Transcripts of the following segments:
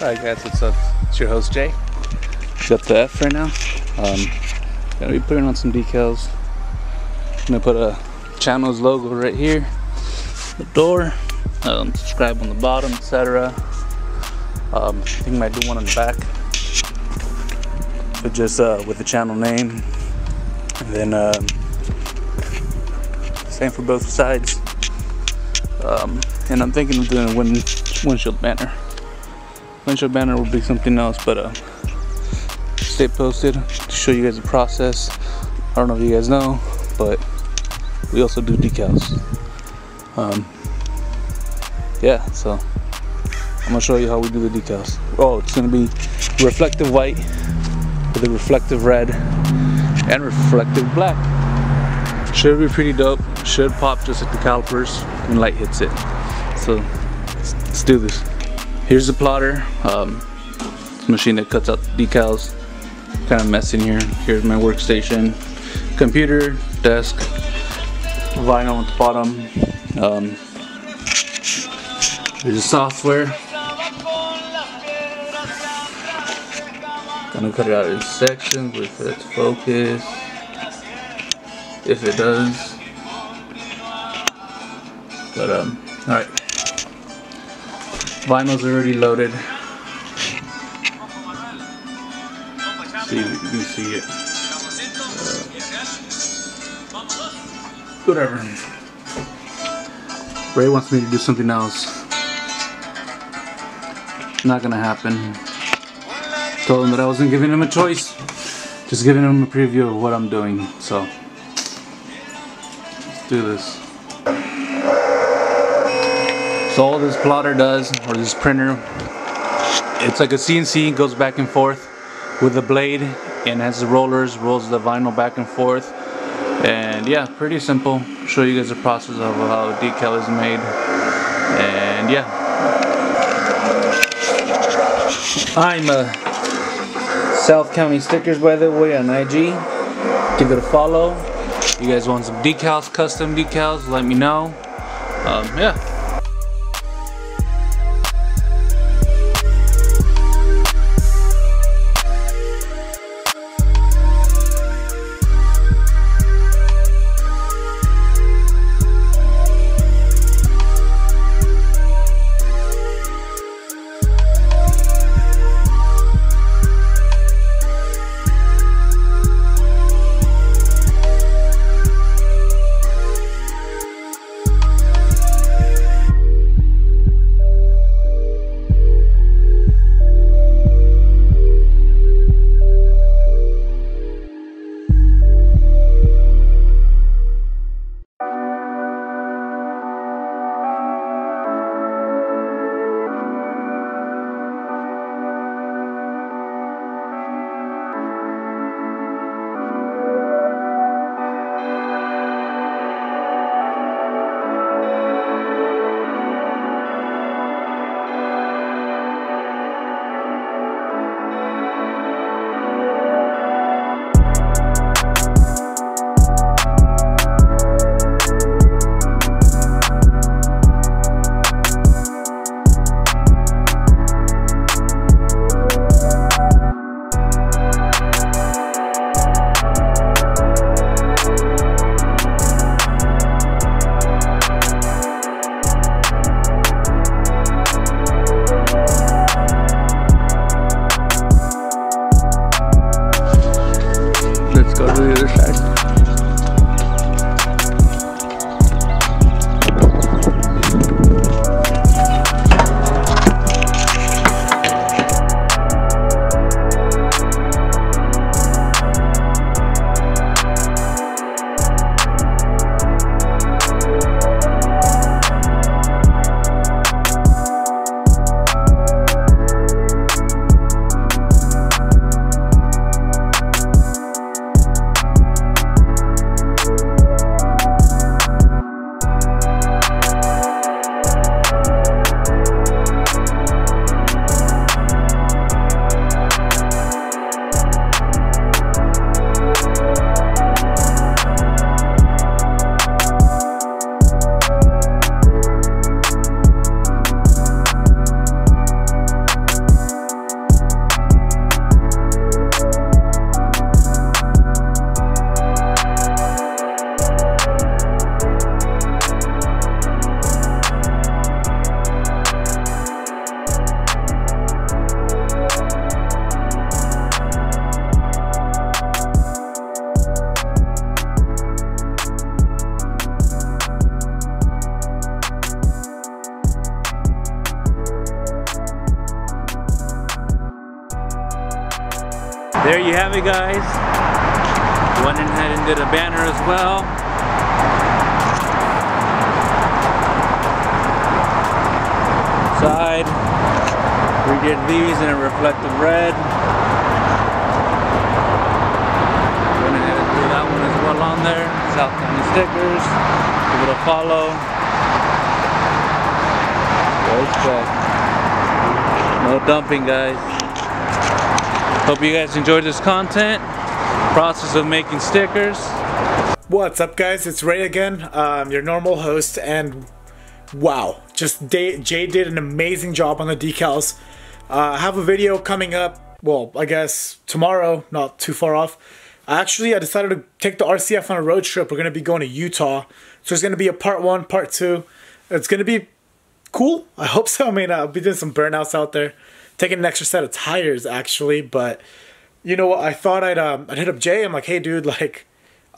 Alright guys, what's up? It's your host Jay. Got the F right now. Gonna be putting on some decals. I'm gonna put a channel's logo right here, the door, subscribe on the bottom, etc. I think I might do one on the back, but just with the channel name, and then same for both sides. And I'm thinking of doing a windshield banner. Windshield banner will be something else, but stay posted to show you guys the process. I don't know if you guys know, but we also do decals. Yeah, so I'm gonna show you how we do the decals. Oh, it's gonna be reflective white with a reflective red and reflective black. Should be pretty dope. Should pop just like the calipers when light hits it. So let's do this. Here's the plotter. It's a machine that cuts out the decals. Kind of mess in here. Here's my workstation, computer, desk, vinyl at the bottom. Here's the software. Gonna cut it out in sections with its focus, if it does. But alright. Vinyl's already loaded. See if you can see it. Whatever. Ray wants me to do something else. Not gonna happen. Told him that I wasn't giving him a choice. Just giving him a preview of what I'm doing. So let's do this. So all this plotter does, or this printer, it's like a CNC, goes back and forth with a blade and has the rollers, rolls the vinyl back and forth. And yeah, pretty simple. Show you guys the process of how a decal is made. And yeah, I'm South County Stickers, by the way, on IG. Give it a follow. You guys want some decals, custom decals, let me know. Yeah. Let's go to the other side. there you have it, guys. Went ahead and did a banner as well. Side, we did these in a reflective red. Went ahead and threw that one as well on there. South County stickers. Give it a follow. No dumping, guys. Hope you guys enjoyed this content. Process of making stickers. What's up, guys? It's Ray again, your normal host, and wow, Jay did an amazing job on the decals. I have a video coming up, well, I guess tomorrow, not too far off. Actually, I decided to take the RCF on a road trip. We're going to be going to Utah. So there's going to be a part 1, part 2. It's going to be cool. I hope so. I mean, I'll be doing some burnouts out there. Taking an extra set of tires, actually. But, you know what? I thought I'd hit up Jay. I'm like, hey, dude, like,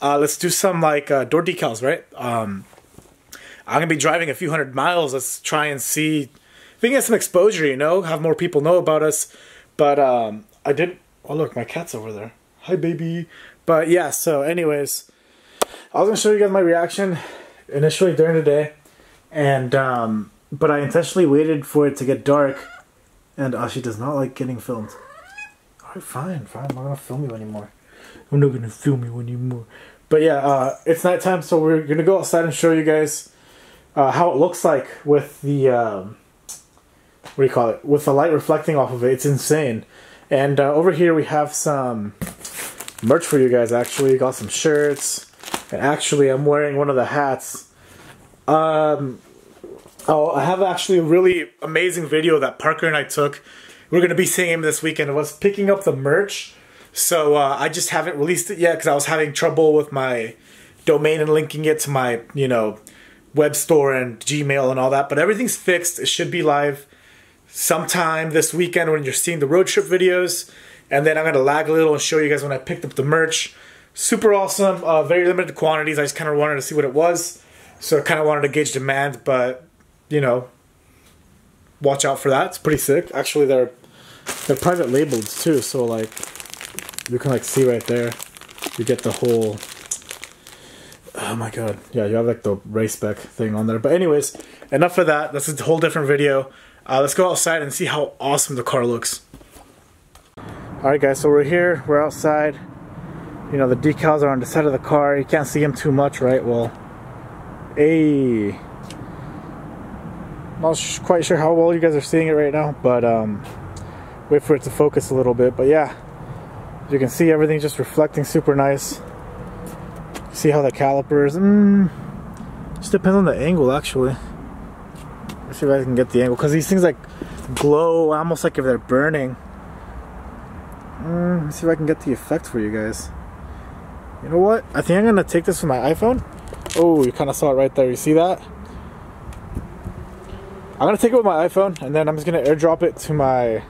let's do some, like, door decals, right? I'm going to be driving a few hundred miles. Let's try and see if we can get some exposure, you know? Have more people know about us. But, I did... Oh, look, my cat's over there. Hi, baby. But, yeah, so, anyways, I was going to show you guys my reaction initially during the day. And, but I intentionally waited for it to get dark. And, she does not like getting filmed. Alright, fine. I'm not going to film you anymore. I'm not going to film you anymore. But, yeah, it's nighttime, so we're going to go outside and show you guys how it looks like with the, what do you call it? With the light reflecting off of it. It's insane. And over here we have some merch for you guys, actually. Got some shirts. And actually, I'm wearing one of the hats. Oh, I have actually a really amazing video that Parker and I took. We're going to be seeing him this weekend. I was picking up the merch. So I just haven't released it yet because I was having trouble with my domain and linking it to my, you know, web store and Gmail and all that. But everything's fixed. It should be live sometime this weekend when you're seeing the road trip videos. And then I'm going to lag a little and show you guys when I picked up the merch. Super awesome. Very limited quantities. I just kind of wanted to see what it was. So I kind of wanted to gauge demand, but, you know, watch out for that. It's pretty sick. Actually, they're private labeled too, so like you can like see right there. You get the whole... Oh my god. Yeah, you have like the race spec thing on there. But anyways, enough of that. That's a whole different video. Let's go outside and see how awesome the car looks. Alright guys, so we're here. We're outside. You know, the decals are on the side of the car. You can't see them too much, right? Well, hey. Not quite sure how well you guys are seeing it right now, but wait for it to focus a little bit. But yeah, you can see everything just reflecting super nice. See how the calipers, just depends on the angle actually. Let's see if I can get the angle, because these things like glow almost like if they're burning. Let's see if I can get the effect for you guys. You know what? I think I'm gonna take this with my iPhone. Oh, you kind of saw it right there. You see that? I'm gonna take it with my iPhone, and then I'm just gonna airdrop it to my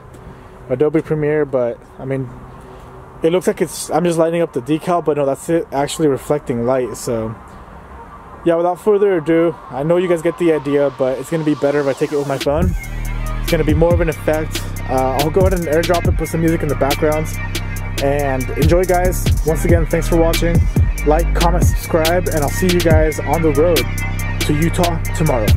Adobe Premiere. But I mean, it looks like I'm just lighting up the decal, but no, that's it actually reflecting light. So yeah, without further ado, I know you guys get the idea, but it's gonna be better if I take it with my phone. It's gonna be more of an effect. I'll go ahead and airdrop it, put some music in the backgrounds, and enjoy, guys. Once again, thanks for watching. Like, comment, subscribe, and I'll see you guys on the road to Utah tomorrow.